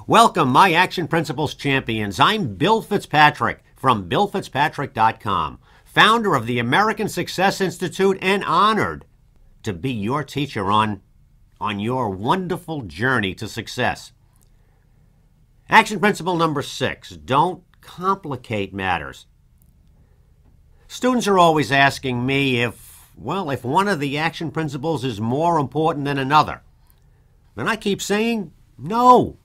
Welcome, my Action Principles champions. I'm Bill Fitzpatrick from BillFitzpatrick.com, founder of the American Success Institute, and honored to be your teacher on your wonderful journey to success. Action principle number 6, don't complicate matters. Students are always asking me if one of the action principles is more important than another. And I keep saying no.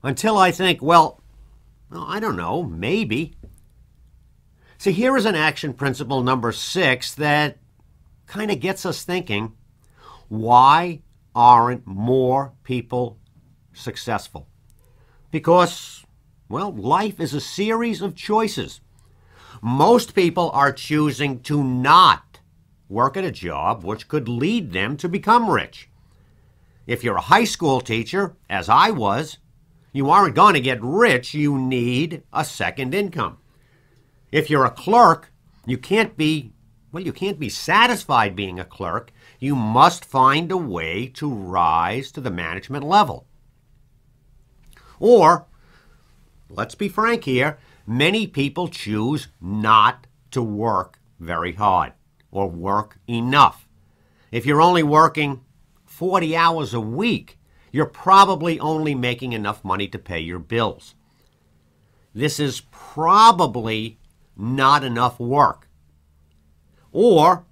Until I think, I don't know, maybe. See, here is an action principle number 6 that kind of gets us thinking, why aren't more people successful? Because, life is a series of choices. Most people are choosing to not work at a job which could lead them to become rich. If you're a high school teacher, as I was, you aren't going to get rich. You need a second income. If you're a clerk, you can't be satisfied being a clerk. You must find a way to rise to the management level. Or, let's be frank here, many people choose not to work very hard or work enough. If you're only working 40 hours a week, you're probably only making enough money to pay your bills. This is probably not enough work. Or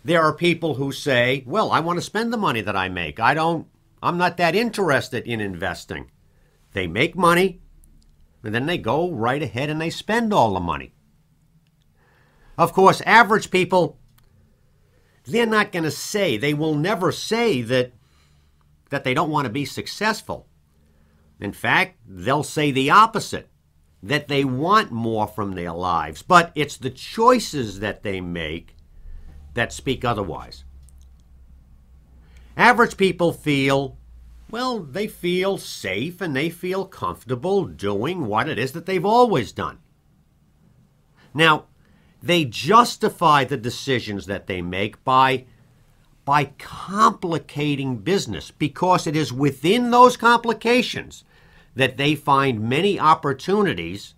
there are people who say, I want to spend the money that I make. I'm not that interested in investing. They make money, and then they go right ahead and they spend all the money. Of course, average people, they're not going to say, they will never say that they don't want to be successful. In fact, they'll say the opposite, that they want more from their lives. But it's the choices that they make that speak otherwise. Average people feel, they feel safe and they feel comfortable doing what it is that they've always done. Now, they justify the decisions that they make by complicating business, because it is within those complications that they find many opportunities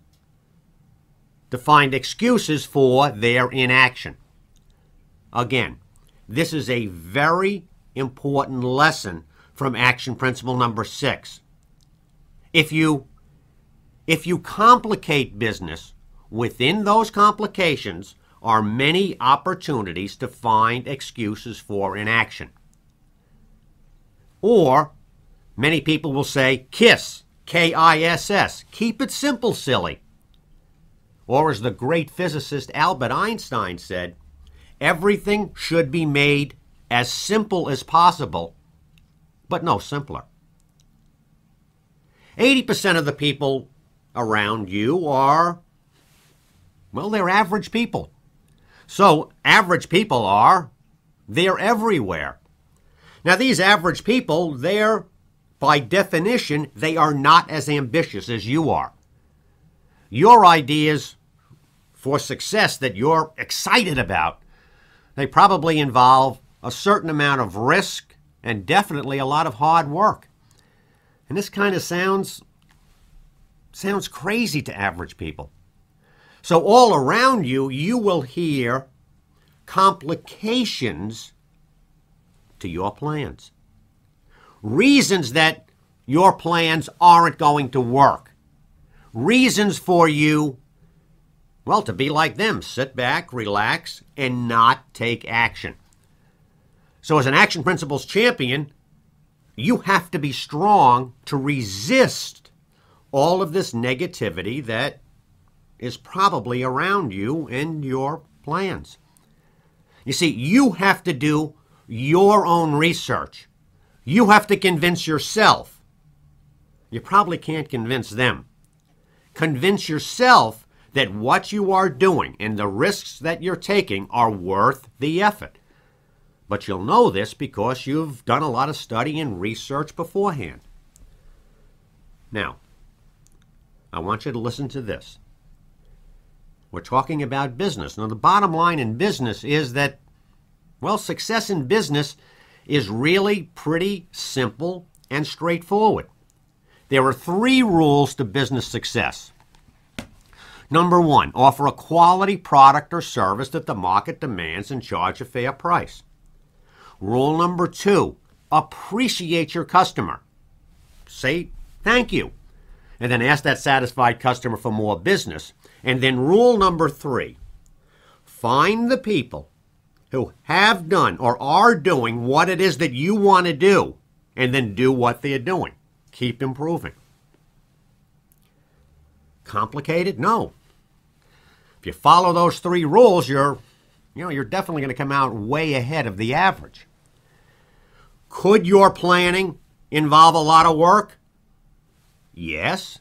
to find excuses for their inaction. Again, this is a very important lesson from action principle number 6. If you complicate business, within those complications are many opportunities to find excuses for inaction. Or, many people will say, KISS, K-I-S-S, keep it simple, silly. Or as the great physicist Albert Einstein said, everything should be made as simple as possible, but no simpler. 80% of the people around you are, they're average people. So average people they're everywhere. Now these average people, by definition, they are not as ambitious as you are. Your ideas for success that you're excited about, they probably involve a certain amount of risk and definitely a lot of hard work. And this kind of sounds crazy to average people. So all around you, you will hear complications to your plans. Reasons that your plans aren't going to work. Reasons for you, to be like them, sit back, relax, and not take action. So as an action principles champion, you have to be strong to resist all of this negativity that is probably around you and your plans. You see, you have to do your own research. You have to convince yourself. You probably can't convince them. Convince yourself that what you are doing and the risks that you're taking are worth the effort. But you'll know this because you've done a lot of study and research beforehand. Now, I want you to listen to this. We're talking about business. Now, the bottom line in business is that, success in business is really pretty simple and straightforward. There are 3 rules to business success. Number 1, offer a quality product or service that the market demands and charge a fair price. Rule number 2, appreciate your customer. Say thank you, and then ask that satisfied customer for more business. And then rule number 3, find the people who have done or are doing what it is that you want to do, and then do what they're doing. Keep improving. Complicated? No. If you follow those 3 rules, you're definitely going to come out way ahead of the average. Could your planning involve a lot of work? Yes.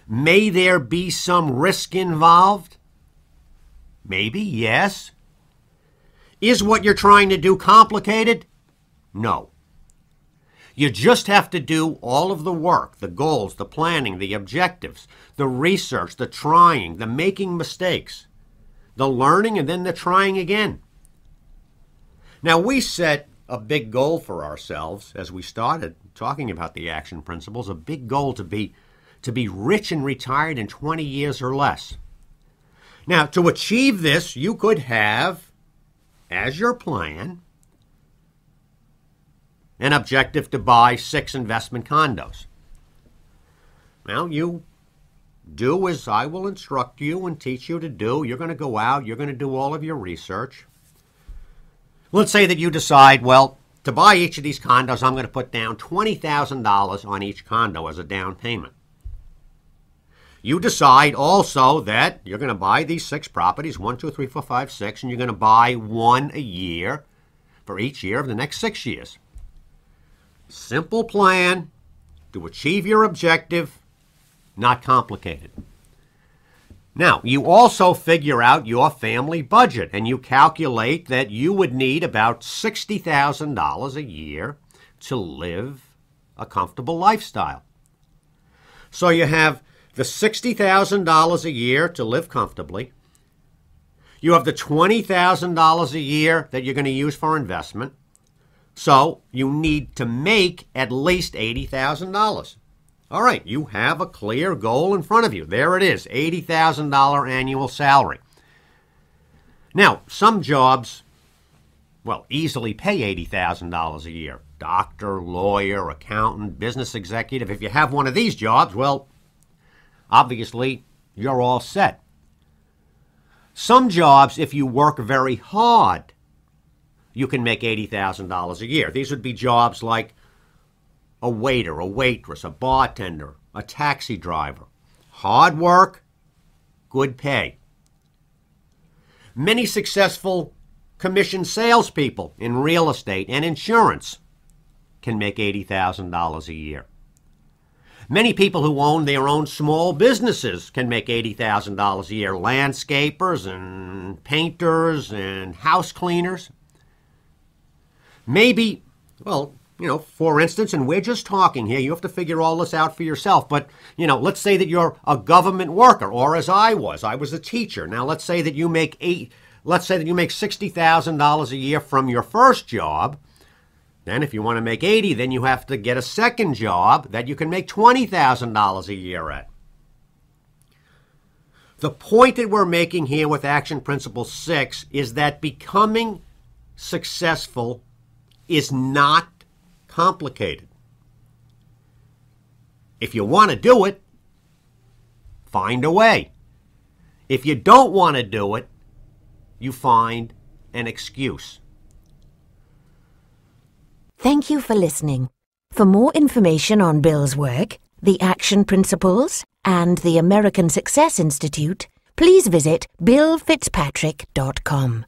May there be some risk involved? Maybe, yes. Is what you're trying to do complicated? No. You just have to do all of the work, the goals, the planning, the objectives, the research, the trying, the making mistakes, the learning, and then the trying again. Now, we set a big goal for ourselves as we started talking about the action principles, a big goal to be rich and retired in 20 years or less. Now, to achieve this, you could have, as your plan, an objective to buy 6 investment condos. Now, you do as I will instruct you and teach you to do. You're going to go out, you're going to do all of your research. Let's say that you decide, well, to buy each of these condos, I'm going to put down $20,000 on each condo as a down payment. You decide also that you're going to buy these 6 properties, 1, 2, 3, 4, 5, 6, and you're going to buy 1 a year for each year of the next 6 years. Simple plan to achieve your objective, not complicated. Now, you also figure out your family budget, and you calculate that you would need about $60,000 a year to live a comfortable lifestyle. So you have the $60,000 a year to live comfortably. You have the $20,000 a year that you're going to use for investment. So you need to make at least $80,000. All right, you have a clear goal in front of you. There it is, $80,000 annual salary. Now, some jobs, well, easily pay $80,000 a year. Doctor, lawyer, accountant, business executive. If you have one of these jobs, well, obviously, you're all set. Some jobs, if you work very hard, you can make $80,000 a year. These would be jobs like a waiter, a waitress, a bartender, a taxi driver. Hard work, good pay. Many successful commission salespeople in real estate and insurance can make $80,000 a year. Many people who own their own small businesses can make $80,000 a year. Landscapers and painters and house cleaners. Maybe, well, for instance, and we're just talking here, you have to figure all this out for yourself, but, let's say that you're a government worker, or as I was a teacher. Now, let's say that you make $60,000 a year from your first job. Then if you want to make 80, then you have to get a second job that you can make $20,000 a year at. The point that we're making here with Action Principle 6 is that becoming successful is not complicated. If you want to do it, find a way. If you don't want to do it, you find an excuse. Thank you for listening. For more information on Bill's work, the Action Principles, and the American Success Institute, please visit billfitzpatrick.com.